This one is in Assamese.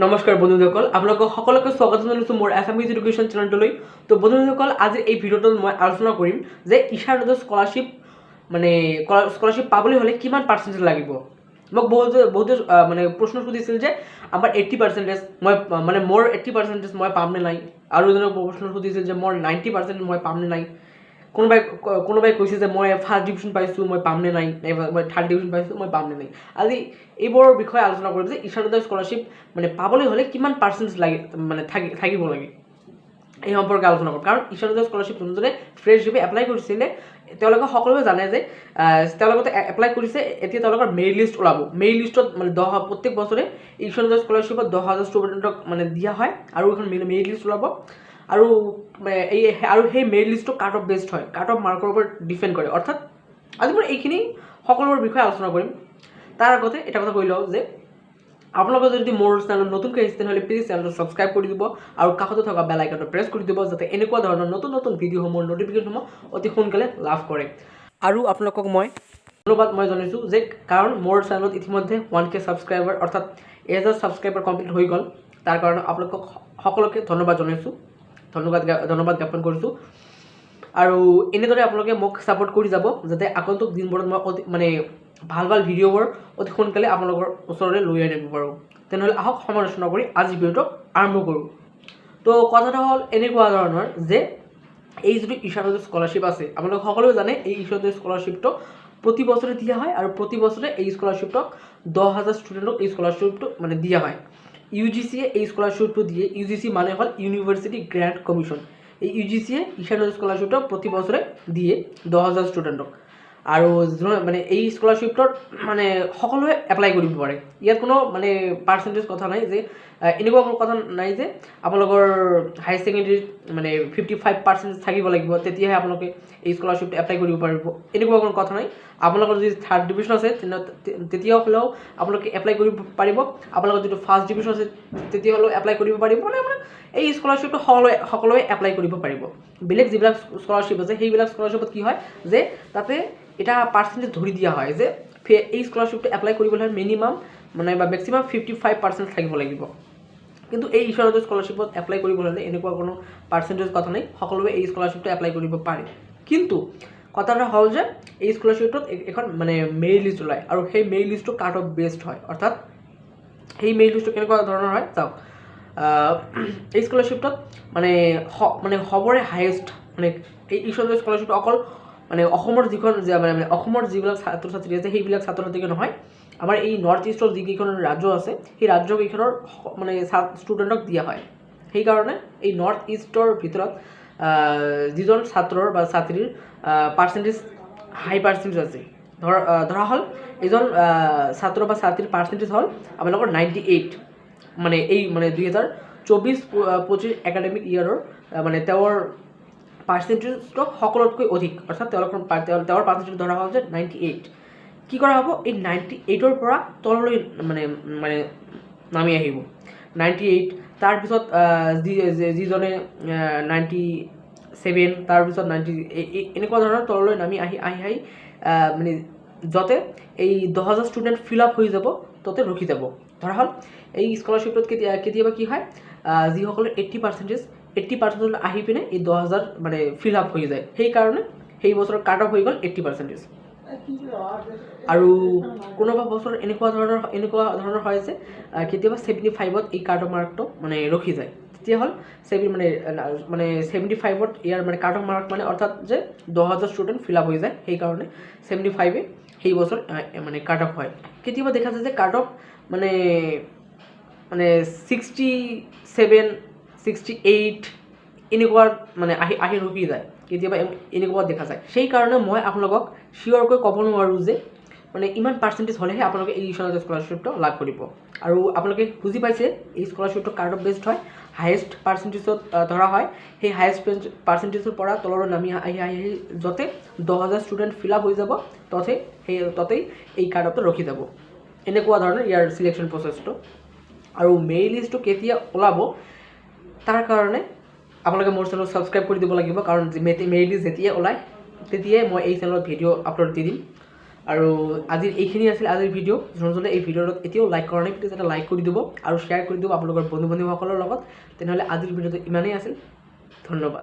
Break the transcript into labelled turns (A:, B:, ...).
A: নমস্কাৰ বন্ধুসকল, আপোনালোকক সকলোকে স্বাগত জনাইছোঁ মোৰ আছামিজ এডুকেশ্যন চেনেলটোলৈ। তো বন্ধুসকল, আজি এই ভিডিঅ'টোত মই আলোচনা কৰিম যে ঈশা নদীৰ স্কলাৰশ্বিপ পাবলৈ হ'লে কিমান পাৰ্চেণ্টেজ লাগিব। মোক বহুতে মানে প্ৰশ্ন সুধিছিল যে আমাৰ 80% মই মোৰ 80% মই পাম নে নাই, আৰু এজনে প্ৰশ্ন সুধিছিল যে মোৰ 90% মই পাম নে নাই। কোনোবাই কৈছে যে মই ফাৰ্ষ্ট ডিভিজন পাইছোঁ, মই পাম নে নাই, মই থাৰ্ড ডিভিজন পাইছোঁ, মই পাম নে নাই। আজি এইবোৰৰ বিষয়ে আলোচনা কৰিম যে ঈশা নদীৰ স্কলাৰশ্বিপ পাবলৈ হ'লে কিমান পাৰ্চেণ্টেজ লাগে থাকিব লাগে, এই সম্পৰ্কে আলোচনা কৰিম। কাৰণ ঈশা নদীৰ স্কলাৰশ্বিপ যোনজনে ফ্ৰেছ হিচাপে এপ্লাই কৰিছিলে তেওঁলোকে সকলোৱে জানে যে তেওঁলোকে এপ্লাই কৰিছে, এতিয়া তেওঁলোকৰ মেৰিট লিষ্ট ওলাব। মেৰিট লিষ্টত প্ৰত্যেক বছৰে ঈশা নদীৰ স্কলাৰশ্বিপত 10,000 ষ্টুডেণ্টক দিয়া হয়, আৰু এখন মেৰিট লিষ্ট ওলাব। আৰু সেই মেৰিট লিষ্টটো কাট অফ বেছড হয়, কাট অফ মাৰ্কৰ ওপৰত ডিপেণ্ড কৰে। অৰ্থাৎ আজি মই এইখিনি সকলোবোৰ বিষয়ে আলোচনা কৰিম। তাৰ আগতে এটা কথা কৈ লওঁ যে আপোনালোকে যদি মোৰ চেনেলত নতুনকৈ আহিছে তেনেহ'লে প্লিজ চেনেলটো ছাবস্ক্ৰাইব কৰি দিব আৰু কাষতে থকা বেল আইকনটো প্ৰেছ কৰি দিব, যাতে এনেকুৱা ধৰণৰ নতুন নতুন ভিডিঅ'সমূহৰ ন'টিফিকেশ্যনসমূহ অতি সোনকালে লাভ কৰে। আৰু আপোনালোকক মই ধন্যবাদ জনাইছোঁ যে কাৰণ মোৰ চেনেলত ইতিমধ্যে 1K ছাবস্ক্ৰাইবাৰ অৰ্থাৎ 1000 ছাবস্ক্ৰাইবাৰ কমপ্লিট হৈ গ'ল। তাৰ কাৰণে আপোনালোকক সকলোকে ধন্যবাদ জনাইছোঁ, ধন্যবাদ জ্ঞাপন কৰিছোঁ। আৰু এনেদৰে আপোনালোকে মোক ছাপোৰ্ট কৰি যাব, যাতে আগন্তুক দিনবোৰত মই ভাল ভিডিঅ'বোৰ অতি সোনকালে আপোনালোকৰ ওচৰলৈ লৈ আনিব পাৰোঁ। তেনেহ'লে আহক সমালোচনা কৰি আজি ভিডিঅ'টো আৰম্ভ কৰোঁ। তো কথাটো হ'ল এনেকুৱা ধৰণৰ যে এই যিটো ঈশা নদীৰ স্কলাৰশ্বিপ আছে, আপোনালোকে সকলোৱে জানে এই ঈশা নদীৰ স্কলাৰশ্বিপটো প্ৰতি বছৰে দিয়া হয়, আৰু প্ৰতি বছৰে এই স্কলাৰশ্বিপটোক 10,000 ষ্টুডেণ্টক এই স্কলাৰশ্বিপটো দিয়া হয়। UGCয়ে এই স্কলাৰশ্বিপটো দিয়ে। UGC মানে হ'ল ইউনিভাৰ্চিটি গ্ৰেণ্ট কমিশ্যন। এই UGCয়ে ঈশা নদীৰ স্কলাৰশ্বিপটো প্ৰতি বছৰে দিয়ে 10,000 ষ্টুডেণ্টক। আৰু এই স্কলাৰশ্বিপটোত সকলোৱে এপ্লাই কৰিব পাৰে। ইয়াত কোনো পাৰ্চেণ্টেজ কথা নাই, যে এনেকুৱা কোনো কথা নাই যে আপোনালোকৰ হায়াৰ ছেকেণ্ডেৰীত 55% থাকিব লাগিব, তেতিয়াহে আপোনালোকে এই স্কলাৰশ্বিপটো এপ্লাই কৰিব পাৰিব। এনেকুৱা কোনো কথা নাই। আপোনালোকৰ যদি থাৰ্ড ডিভিজন আছে তেতিয়াও হ'লেও আপোনালোকে এপ্লাই কৰিব পাৰিব। আপোনালোকৰ যদি ফাৰ্ষ্ট ডিভিজন আছে তেতিয়াহ'লেও এপ্লাই কৰিব পাৰিব। এই স্কলাৰশ্বিপটো সকলোৱে এপ্লাই কৰিব পাৰিব। বেলেগ যিবিলাক স্কলাৰশ্বিপ আছে সেইবিলাক স্কলাৰশ্বিপত কি হয় যে তাতে এটা পাৰ্চেণ্টেজ ধৰি দিয়া হয় যে এই স্কলাৰশ্বিপটো এপ্লাই কৰিবলৈ মিনিমাম বা মেক্সিমাম 55% থাকিব লাগিব। কিন্তু এই ঈশা নদীৰ স্কলাৰশ্বিপত এপ্লাই কৰিবলৈ হ'লে এনেকুৱা কোনো পাৰ্চেণ্টেজ কথা নাই, সকলোৱে এই স্কলাৰশ্বিপটো এপ্লাই কৰিব পাৰে। কিন্তু কথাটো হ'ল যে এই স্কলাৰশ্বিপটোত এখন মেৰিট লিষ্ট ওলায়, আৰু সেই মেৰিট লিষ্টটো কাট অফ বেছড হয়। অৰ্থাৎ সেই মেৰিট লিষ্টটো কেনেকুৱা ধৰণৰ হয় চাওক। এই স্কলাৰশ্বিপটোত সবৰে হায়েষ্ট এই ঈশা নদীৰ স্কলাৰশ্বিপটো অকল অসমৰ অসমৰ যিবিলাক ছাত্ৰ ছাত্ৰী আছে সেইবিলাক ছাত্ৰ ছাত্ৰীকে নহয়, আমাৰ এই নৰ্থ ইষ্টৰ যিকেইখন ৰাজ্য আছে সেই ৰাজ্যকেইখনৰ ষ্টুডেণ্টক দিয়া হয়। সেইকাৰণে এই নৰ্থ ইষ্টৰ ভিতৰত যিজন ছাত্ৰৰ বা ছাত্ৰীৰ পাৰ্চেণ্টেজ হাই পাৰ্চেণ্টেজ আছে, ধৰা হ'ল এজন ছাত্ৰ বা ছাত্ৰীৰ পাৰ্চেণ্টেজ হ'ল আপোনালোকৰ 98, এই 2024-25 একাডেমিক ইয়াৰৰ তেওঁৰ পাৰ্চেণ্টেজটো সকলোতকৈ অধিক, অৰ্থাৎ তেওঁৰ পাৰ্চেণ্টেজ ধৰা হ'ল যে 98। কি কৰা হ'ব, এই 98ৰ পৰা তললৈ নামি আহিব 98। তাৰপিছত যিজনে 97, তাৰপিছত 90, এনেকুৱা ধৰণৰ তললৈ নামি আহি যাতে এই 10,000 ষ্টুডেণ্ট ফিল আপ হৈ যাব তাতে ৰখি যাব। ধৰা হ'ল এই স্কলাৰশ্বিপটোত কেতিয়াবা কি হয়, যিসকলৰ 80% আহি পিনে এই 10,000 ফিল আপ হৈ যায়। সেইকাৰণে সেই বছৰৰ কাট অফ হৈ গ'ল 80%। আৰু কোনোবা বছৰ এনেকুৱা ধৰণৰ হয় যে কেতিয়াবা 75ত এই কাট অফ মাৰ্কটো ৰখি যায়। তেতিয়া হ'ল 75ত ইয়াৰ কাট অফ মাৰ্ক অৰ্থাৎ যে 10,000 ষ্টুডেণ্ট ফিল আপ হৈ যায়, সেইকাৰণে 75 সেই বছৰ কাট অফ হয়। কেতিয়াবা দেখা যায় যে কাট অফ 67, 68 এনেকুৱা আহি ৰখি যায়, কেতিয়াবা এনেকুৱা দেখা যায়। সেইকাৰণে মই আপোনালোকক চিয়'ৰকৈ ক'ব নোৱাৰোঁ যে ইমান পাৰ্চেণ্টেজ হ'লেহে আপোনালোকে এই ঈশা নদীৰ স্কলাৰশ্বিপটো লাভ কৰিব। আৰু আপোনালোকে বুজি পাইছে এই স্কলাৰশ্বিপটো কাট অফ বেছড হয়, হায়েষ্ট পাৰ্চেণ্টেজত ধৰা হয়। সেই হায়েষ্ট পাৰ্চেণ্টেজৰ পৰা তললৈ নামি আহি যাতে 10,000 ষ্টুডেণ্ট ফিল আপ হৈ যাব তাতেই এই কাট অফটো ৰখি যাব। এনেকুৱা ধৰণৰ ইয়াৰ চিলেকশ্যন প্ৰচেছটো। আৰু মেৰিট লিষ্টটো কেতিয়া ওলাব তাৰ কাৰণে আপোনালোকে মোৰ চেনেল ছাবস্ক্ৰাইব কৰি দিব লাগিব, কাৰণ মেৰিট লিষ্ট যেতিয়াই ওলায় তেতিয়াই মই এই চেনেলত ভিডিঅ' আপলোড দি দিম। আৰু আজিৰ এইখিনি আছিল আজিৰ ভিডিঅ' যোনজনে এই ভিডিঅ'টোত এতিয়াও লাইক কৰা নাই প্লিজ এটা লাইক কৰি দিব আৰু শ্বেয়াৰ কৰি দিব আপোনালোকৰ বন্ধু বান্ধৱীসকলৰ লগত। তেনেহ'লে আজিৰ ভিডিঅ'টো ইমানেই আছিল, ধন্যবাদ।